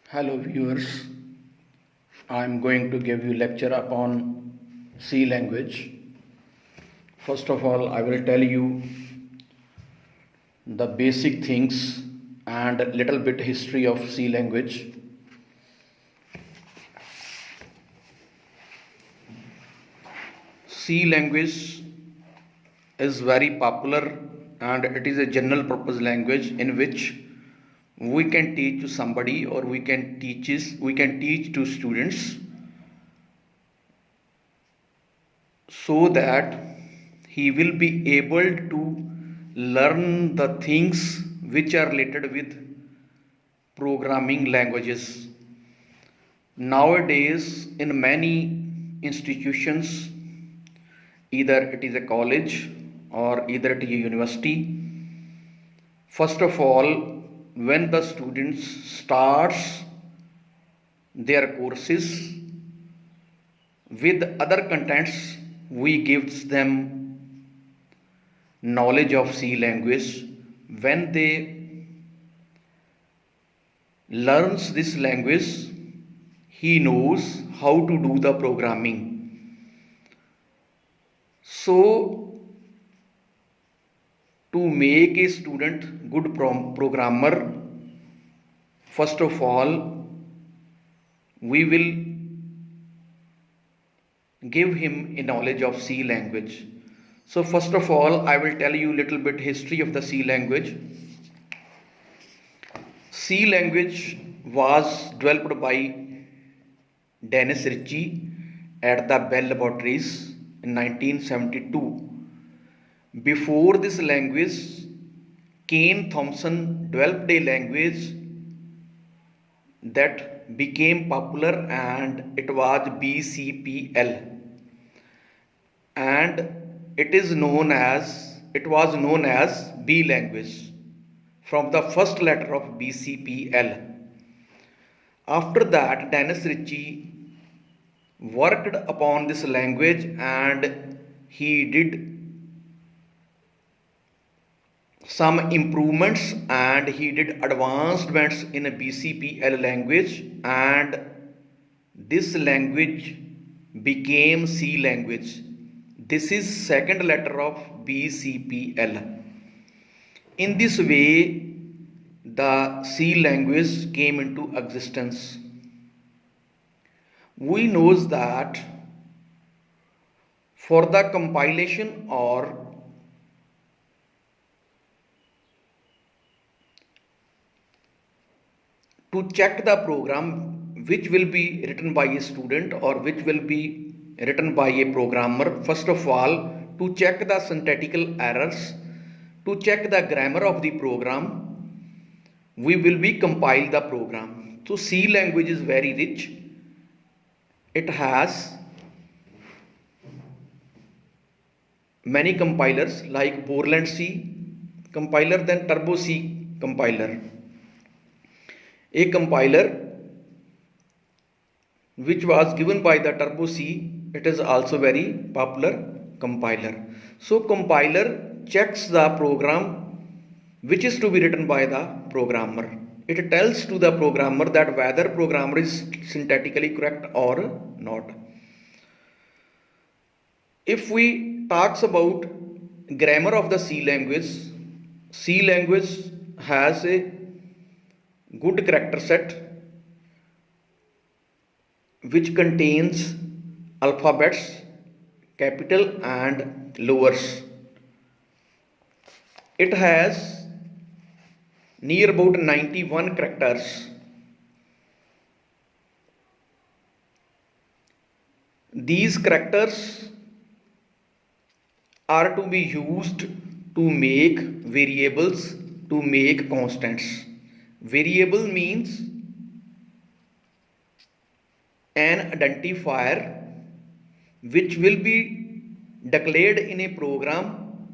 Hello viewers, I am going to give you lecture upon C language. First of all, I will tell you the basic things and a little bit history of C language. C language is very popular and it is a general purpose language in which we can teach to somebody or we can teach to students so that he will be able to learn the things which are related with programming languages. Nowadays, in many institutions, either it is a college or either it is a university, first of all, when the students starts their courses with other contents, we gives them knowledge of C language. When they learns this language, he knows how to do the programming. So to make a student good programmer, first of all we will give him a knowledge of C language. So first of all, I will tell you a little bit history of the C language. C language was developed by Dennis Ritchie at the Bell Laboratories in 1972. Before this language, Kane Thompson developed a language that became popular and it was BCPL, and it was known as B language from the first letter of BCPL. After that, Dennis Ritchie worked upon this language and he did some improvements and he did advancements in a BCPL language, and this language became C language. This is second letter of BCPL. In this way, the C language came into existence. We knows that for the compilation or to check the program which will be written by a student or which will be written by a programmer, first of all, to check the syntactical errors, to check the grammar of the program, we will be compile the program. So C language is very rich. It has many compilers like Borland C compiler, then Turbo C compiler. A compiler which was given by the Turbo C, it is also very popular compiler. So compiler checks the program which is to be written by the programmer. It tells to the programmer that whether programmer is syntactically correct or not. If we talks about grammar of the C language has a good character set which contains alphabets, capital and lowers. It has near about 91 characters. These characters are to be used to make variables, to make constants. Variable means an identifier which will be declared in a program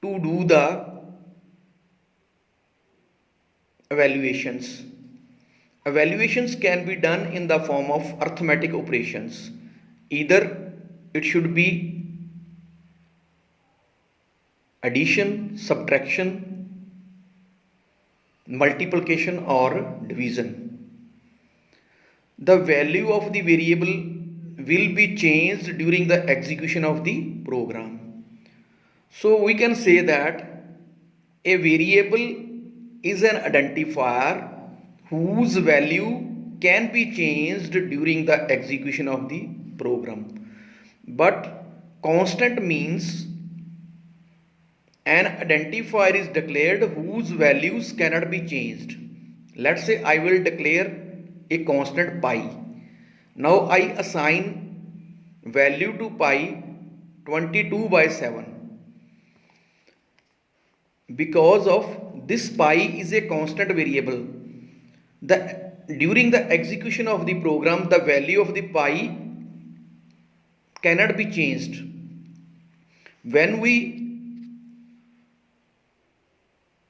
to do the evaluations. Evaluations can be done in the form of arithmetic operations. Either it should be addition, subtraction, multiplication or division. The value of the variable will be changed during the execution of the program. So we can say that a variable is an identifier whose value can be changed during the execution of the program. But constant means an identifier is declared whose values cannot be changed. Let's say I will declare a constant pi. Now I assign value to pi 22/7. Because of this pi is a constant variable, during the execution of the program the value of the pi cannot be changed.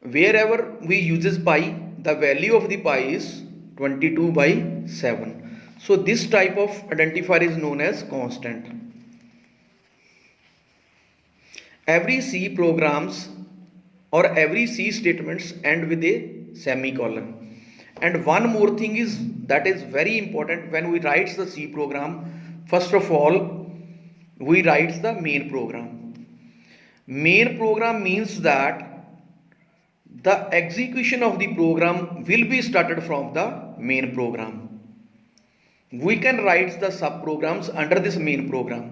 Wherever we uses pi, the value of the pi is 22/7. So this type of identifier is known as constant. Every C programs or every C statements end with a semicolon. And one more thing is that is very important when we write the C program. First of all, we write the main program. Main program means that the execution of the program will be started from the main program. We can write the sub programs under this main program,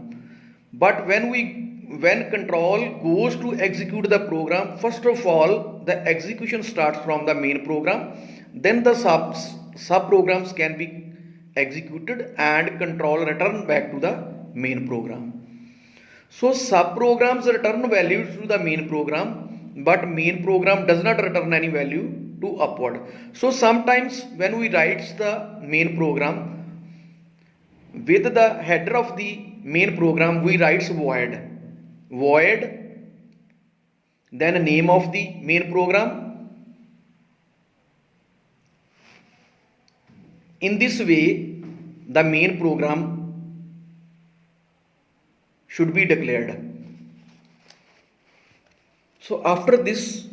but when control goes to execute the program, first of all the execution starts from the main program, then the sub programs can be executed and control return back to the main program. So sub programs return values to the main program, but main program does not return any value to upward. So sometimes when we write the main program, with the header of the main program we write void, then name of the main program. In this way the main program should be declared. So after this,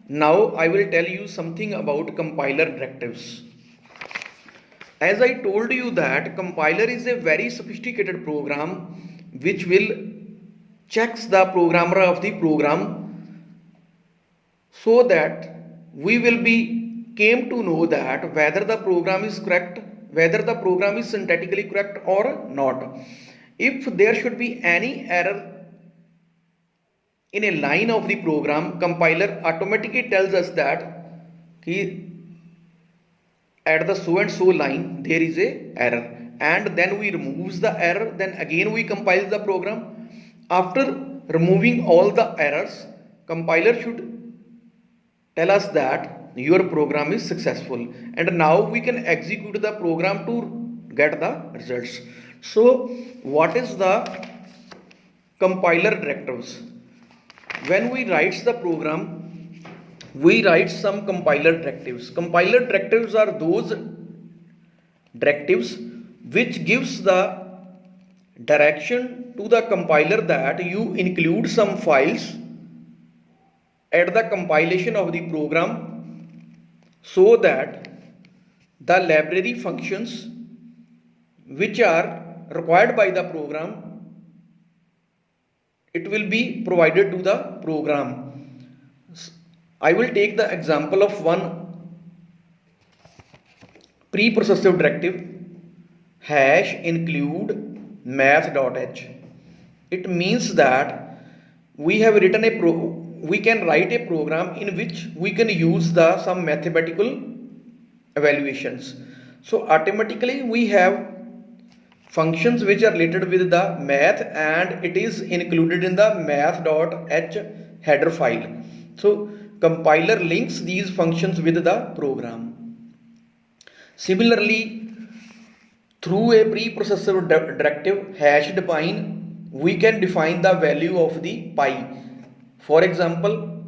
now I will tell you something about compiler directives. As I told you that compiler is a very sophisticated program which will checks the programmer of the program, so that we will be came to know that whether the program is correct, whether the program is syntactically correct or not. If there should be any error in a line of the program, compiler automatically tells us that at the so and so line there is a error, and then we removes the error, then again we compile the program. After removing all the errors, compiler should tell us that your program is successful, and now we can execute the program to get the results. So what is the compiler directives? When we write the program, we write some compiler directives. Compiler directives are those directives which gives the direction to the compiler that you include some files at the compilation of the program, so that the library functions which are required by the program, it will be provided to the program. I will take the example of one preprocessor directive, hash include math.h. It means that we have written we can write a program in which we can use some mathematical evaluations. So automatically we have functions which are related with the math, and it is included in the math.h header file. So compiler links these functions with the program. Similarly, through a preprocessor directive hash define, we can define the value of the pi. For example,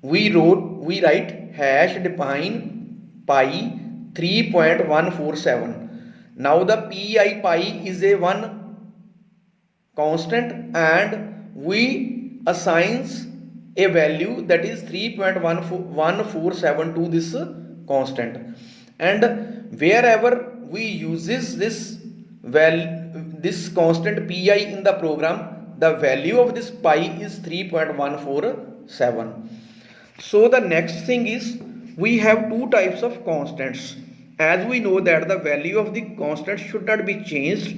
we write hash define pi 3.147. Now the pi is a one constant, and we assigns a value that is 3.1472 this constant, and wherever we uses this constant pi in the program, the value of this pi is 3.147. So the next thing is, we have two types of constants. As we know that the value of the constant should not be changed,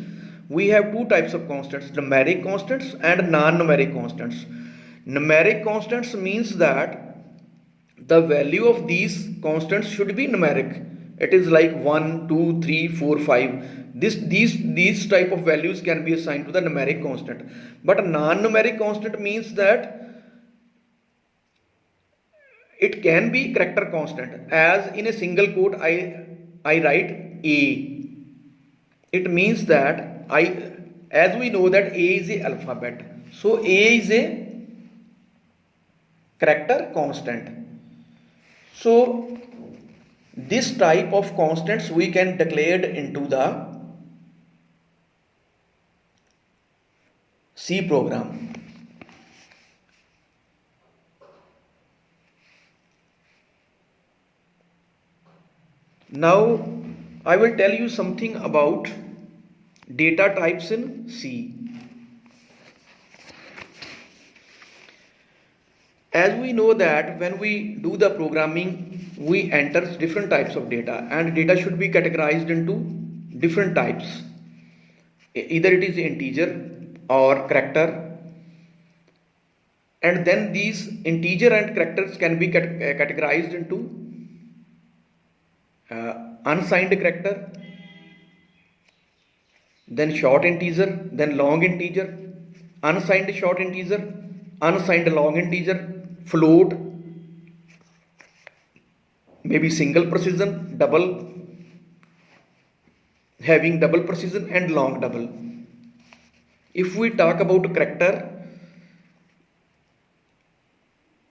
we have two types of constants: numeric constants and non-numeric constants. Numeric constants means that the value of these constants should be numeric. It is like 1, 2, 3, 4, 5. These type of values can be assigned to the numeric constant. But a non-numeric constant means that it can be character constant. As in a single quote I write a, it means that as we know that a is a alphabet, so a is a character constant. So this type of constants we can declare into the C program. Now I will tell you something about data types in C. As we know that when we do the programming, we enter different types of data, and data should be categorized into different types. Either it is integer or character, and then these integer and characters can be categorized into unsigned character, then short integer, then long integer, unsigned short integer, unsigned long integer, float, maybe single precision, double, having double precision, and long double. If we talk about character,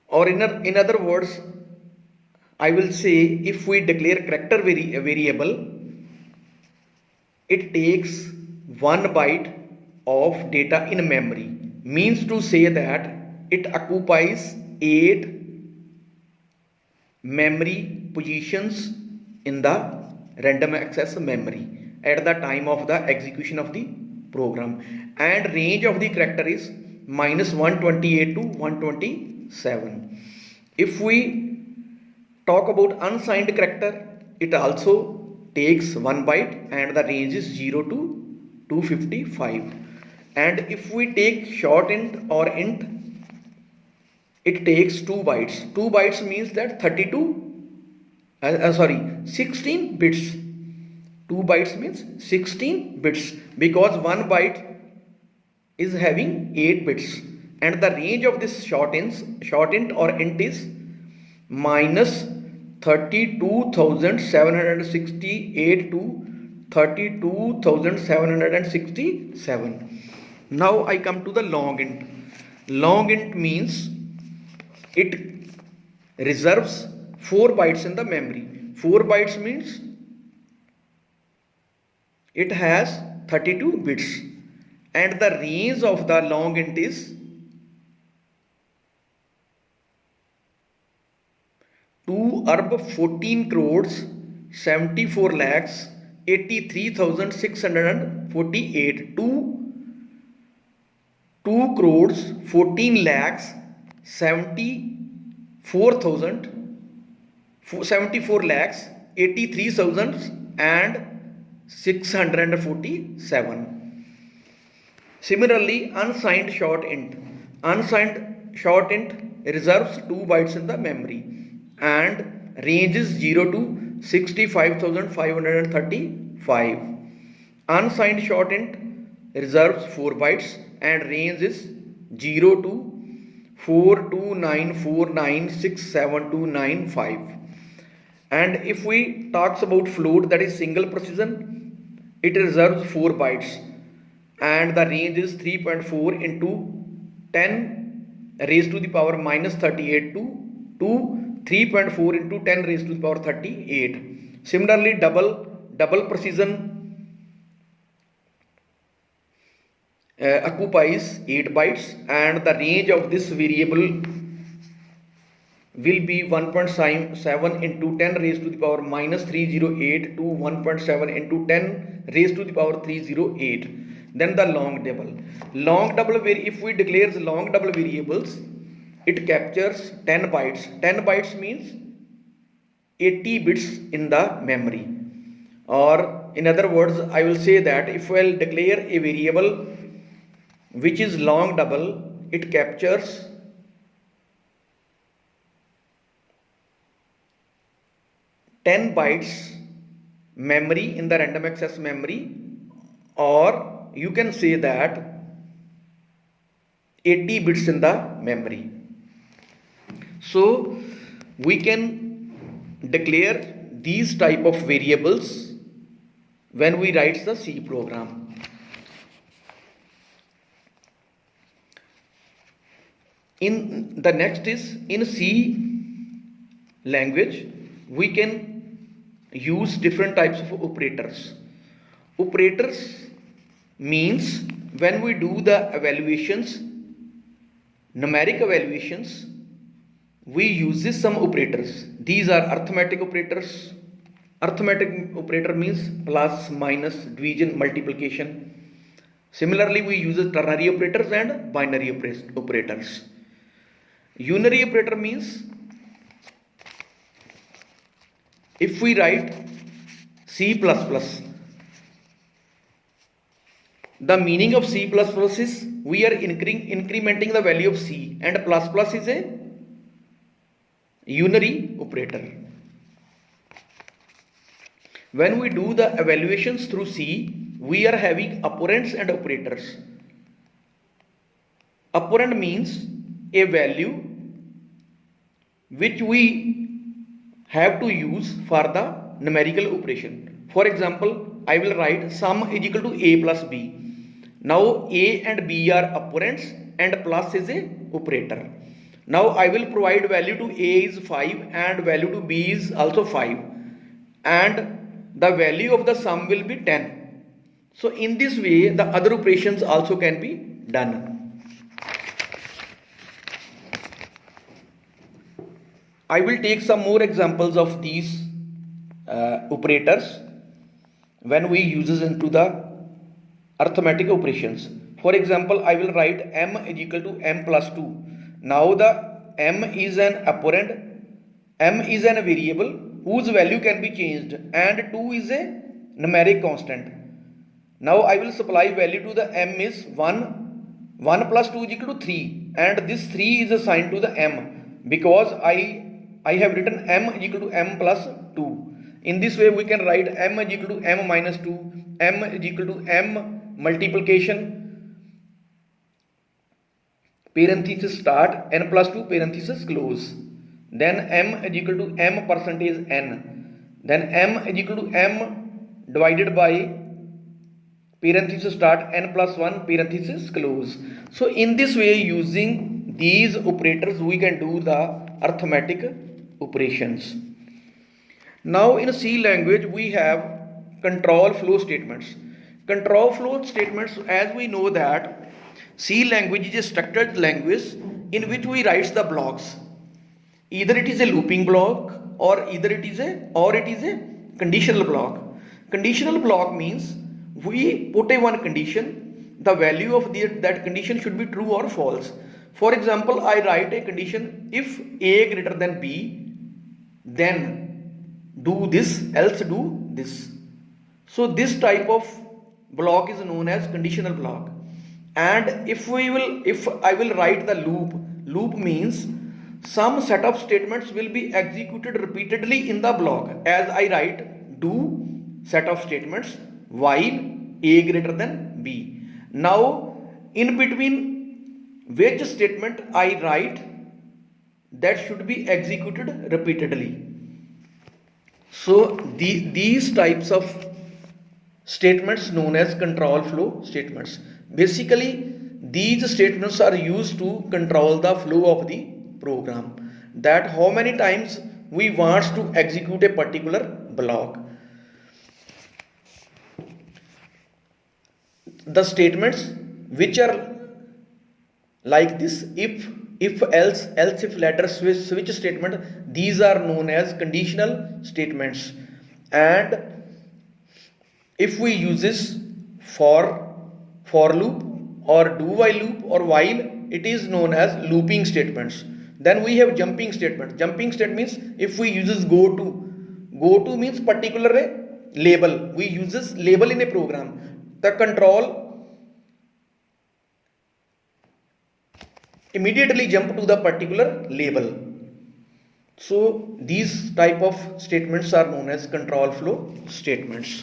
or in other words, I will say, if we declare character variable, it takes 1 byte of data in memory. Means to say that it occupies 8 memory positions in the random access memory at the time of the execution of the program, and range of the character is -128 to 127. If we talk about unsigned character, it also takes 1 byte and the range is 0 to 255. And if we take short int or int, it takes 2 bytes. 2 bytes means that 16 bits. 2 bytes means 16 bits, because 1 byte is having 8 bits, and the range of this short int or int is -32,768 to 32,767. Now I come to the long int. Long int means it reserves 4 bytes in the memory. 4 bytes means it has 32 bits, and the range of the long int is 14 crores 74 lakhs 83,648. 2 crores 14 lakhs 74 lakhs 83,647. Similarly, unsigned short int reserves 2 bytes in the memory, and range is 0 to 65,535. Unsigned short int reserves 4 bytes and range is 0 to 429496729.5. And if we talks about float, that is single precision, it reserves 4 bytes and the range is 3.4 into 10 raised to the power -38 to 3.4 into 10 raised to the power 38. Similarly, double precision occupies 8 bytes and the range of this variable will be 1.7 into 10 raised to the power minus 308 to 1.7 into 10 raised to the power 308. Then the long double. Long double, where if we declare the long double variables, it captures 10 bytes. 10 bytes means 80 bits in the memory. Or in other words, I will say that if I will declare a variable which is long double, it captures 10 bytes memory in the random access memory, or you can say that 80 bits in the memory. So we can declare these type of variables when we write the C program. In the next is in C language we can use different types of operators. Operators means when we do the evaluations, numeric evaluations, we use some operators. These are arithmetic operators. Arithmetic operator means plus, minus, division, multiplication. Similarly, we use ternary operators and binary operators. Unary operator means if we write C++, the meaning of C++ is we are incrementing the value of C, and plus plus is a unary operator. When we do the evaluations through C, we are having operands and operators. Operand means a value which we have to use for the numerical operation. For example, I will write sum is equal to a plus b. Now a and b are operands and plus is a operator. Now I will provide value to a is 5 and value to b is also 5, and the value of the sum will be 10. So in this way the other operations also can be done. I will take some more examples of these operators when we uses into the arithmetic operations. For example, I will write m is equal to m plus 2. Now the m is an operand, m is an variable whose value can be changed, and 2 is a numeric constant. Now I will supply value to the m is 1, 1 plus 2 is equal to 3, and this 3 is assigned to the m because I have written m is equal to m plus 2. In this way we can write m is equal to m minus 2, m is equal to m multiplication parenthesis start n plus 2 parenthesis close, then m is equal to m percentage n, then m is equal to m divided by parenthesis start n plus 1 parenthesis close. So in this way, using these operators we can do the arithmetic operations. Now in C language we have control flow statements. Control flow statements, as we know that C language is a structured language in which we write the blocks. Either it is a looping block or either it is a conditional block. Conditional block means we put a one condition, the value of that condition should be true or false. For example, I write a condition, if A greater than B, then do this, else do this. So this type of block is known as conditional block. And if I will write the loop means some set of statements will be executed repeatedly in the block, as I write do set of statements while A greater than B. Now in between which statement I write, that should be executed repeatedly. So these types of statements known as control flow statements. Basically these statements are used to control the flow of the program, that how many times we want to execute a particular block. The statements which are like this: if if else if latter switch statement, these are known as conditional statements. And if we uses for loop or do while loop or while, it is known as looping statements. Then we have jumping statement. Jumping statement means if we uses go to means particular label, we uses label in a program, the control immediately jump to the particular label. So these type of statements are known as control flow statements.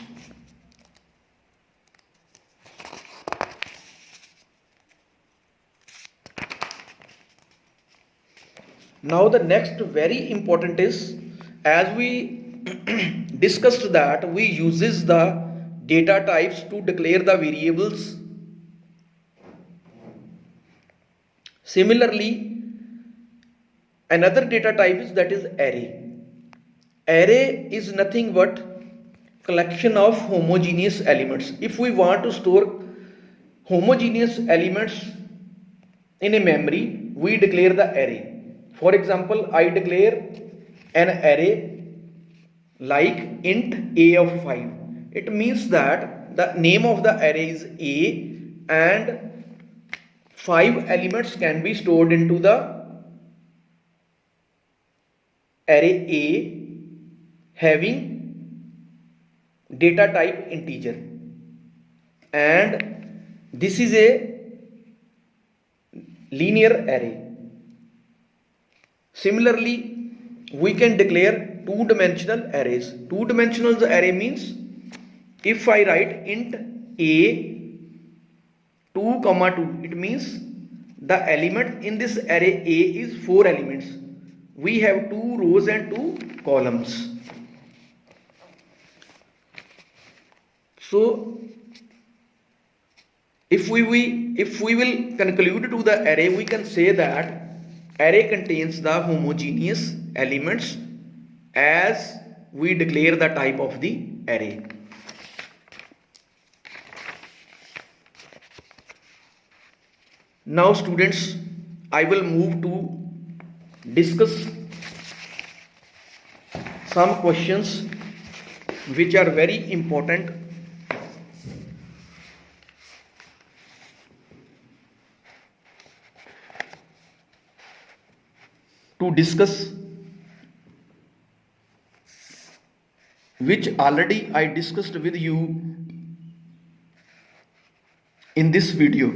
Now the next very important is, as we discussed that we uses the data types to declare the variables. Similarly, another data type is that is array. Array is nothing but collection of homogeneous elements. If we want to store homogeneous elements in a memory, we declare the array. For example, I declare an array like int a of 5. It means that the name of the array is a and 5 elements can be stored into the array a having data type integer, and this is a linear array. Similarly, we can declare two-dimensional arrays. Two-dimensional array means if I write int a 2, 2, it means the element in this array a is 4 elements. We have 2 rows and 2 columns. So if we will conclude to the array, we can say that array contains the homogeneous elements as we declare the type of the array. Now students, I will move to discuss some questions which are very important to discuss, which already I discussed with you in this video.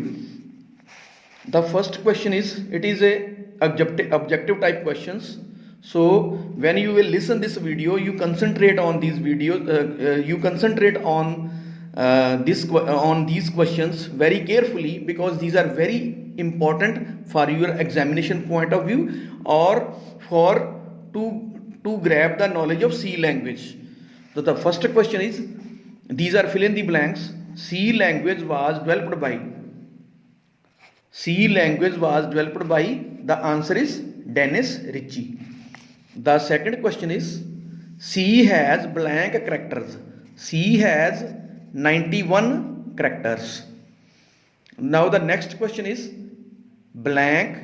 The first question is, it is a objective type questions. So when you will listen this video, you concentrate on these videos, you concentrate on these questions very carefully, because these are very important for your examination point of view, or for to grab the knowledge of C language. So the first question is, these are fill in the blanks. C language was developed by. C language was developed by. The answer is Dennis Ritchie. The second question is, C has blank characters. C has 91 characters. Now the next question is, blank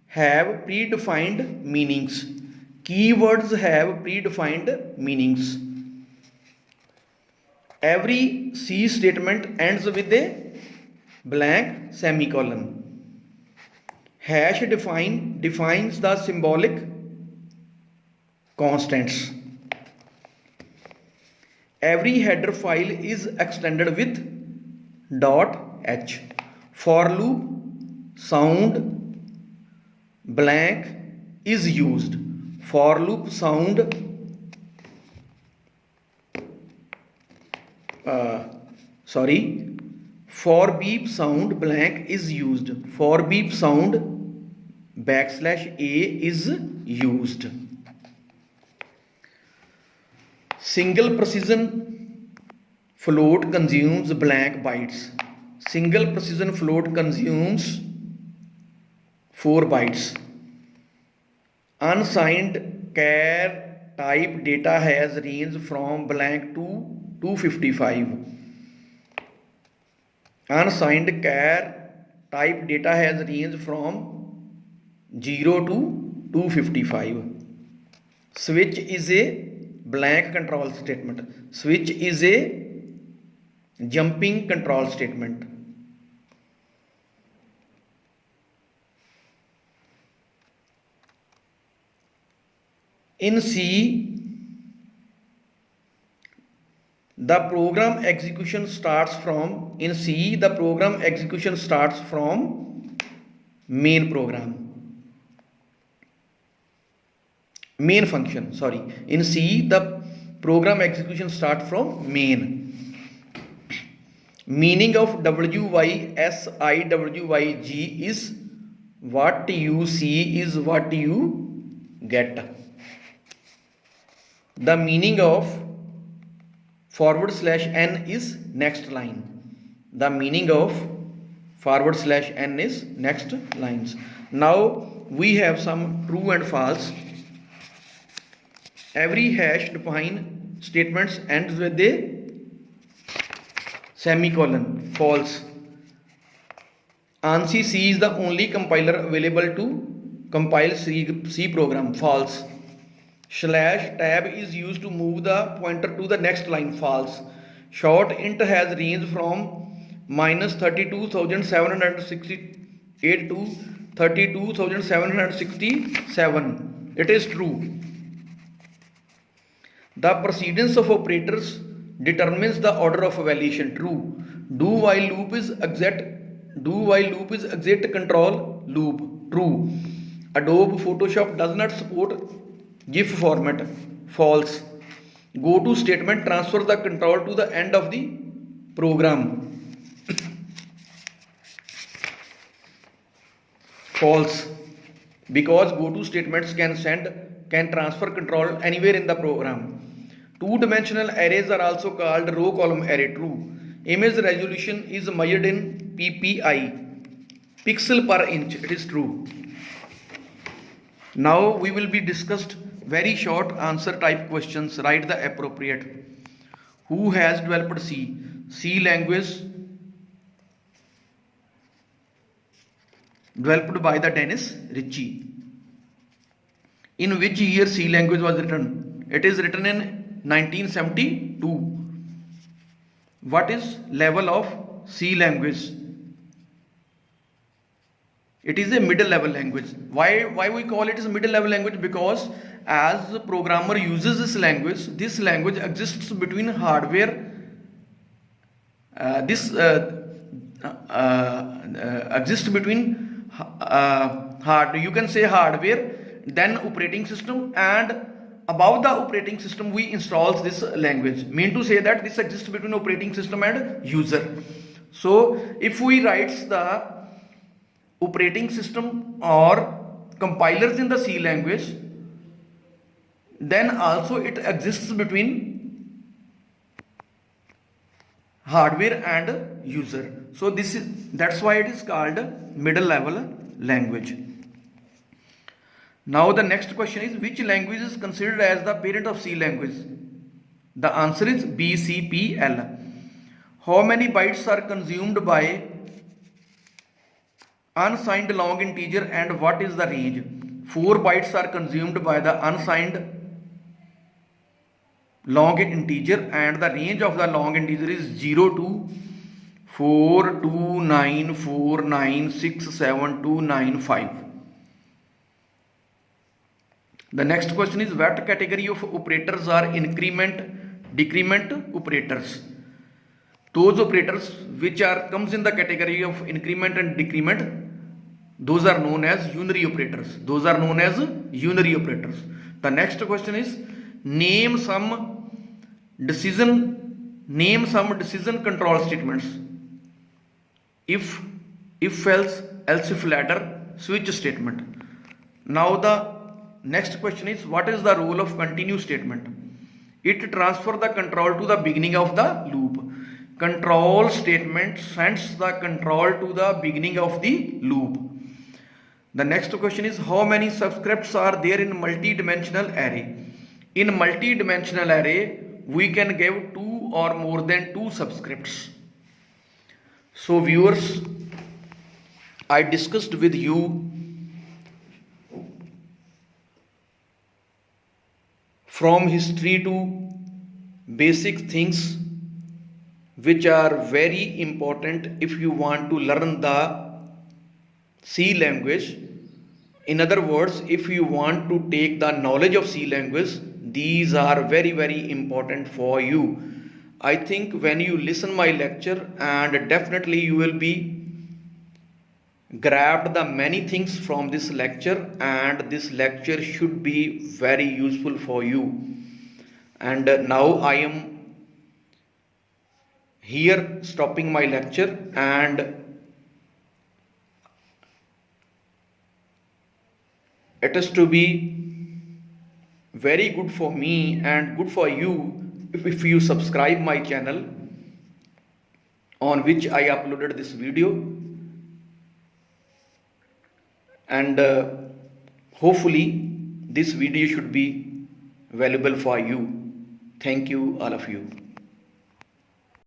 have predefined meanings. Keywords have predefined meanings. Every C statement ends with a blank semicolon. Hash defines the symbolic constants. Every header file is extended with .h. For loop sound blank is used. For loop sound for beep sound blank is used. For beep sound \a is used. Single precision float consumes blank bytes. Single precision float consumes 4 bytes. Unsigned char type data has range from blank to 255. Unsigned char type data has range from 0 to 255. Switch is a blank control statement. Switch is a jumping control statement. In C, the program execution starts from main function. In C, the program execution starts from main. Meaning of WYSIWYG is what you see is what you get. The meaning of /n is next line. The meaning of /n is next lines. Now we have some true and false. Every hash define statements ends with a semicolon. False. ANSI C is the only compiler available to compile C program. False. /tab is used to move the pointer to the next line. False. Short int has range from -32,768 to 32,767. It is true. The precedence of operators determines the order of evaluation. True. Do while loop is exit control loop. True. Adobe Photoshop does not support GIF format. False. Go to statement transfer the control to the end of the program. False. Because go to statements can transfer control anywhere in the program. Two-dimensional arrays are also called row column array. True. Image resolution is measured in PPI, pixel per inch. It is true. Now we will be discussed very short answer type questions. Write the appropriate. Who has developed C? C language developed by the Dennis Ritchie. In which year C language was written? It is written in 1972. What is level of C language? It is a middle level language. Why we call it as a middle level language? Because as the programmer uses this language exists between hardware. Exists between you can say hardware, then operating system, and above the operating system we installs this language. Mean to say that this exists between operating system and user. So if we writes the operating system or compilers in the C language, then also it exists between hardware and user. So that's why it is called middle level language. Now the next question is, which language is considered as the parent of C language? The answer is BCPL. How many bytes are consumed by unsigned long integer and what is the range? 4 bytes are consumed by the unsigned long integer and the range of the long integer is 0 to 429496725. The next question is, what category of operators are increment, decrement operators? Those operators which comes in the category of increment and decrement, those are known as unary operators. The next question is, name some decision control statements. If else if ladder, switch statement. Now the next question is, what is the role of continue statement? It transfers the control to the beginning of the loop. Control statement sends the control to the beginning of the loop. The next question is, how many subscripts are there in multi-dimensional array? In multi-dimensional array, we can give 2 or more than 2 subscripts. So viewers, I discussed with you from history to basic things which are very important if you want to learn the C language. In other words, if you want to take the knowledge of C language, these are very very important for you. I think when you listen my lecture, and definitely you will be grabbed the many things from this lecture, and this lecture should be very useful for you. And now I am here stopping my lecture, and it is to be very good for me and good for you if you subscribe my channel on which I uploaded this video, and hopefully this video should be valuable for you. Thank you all of you.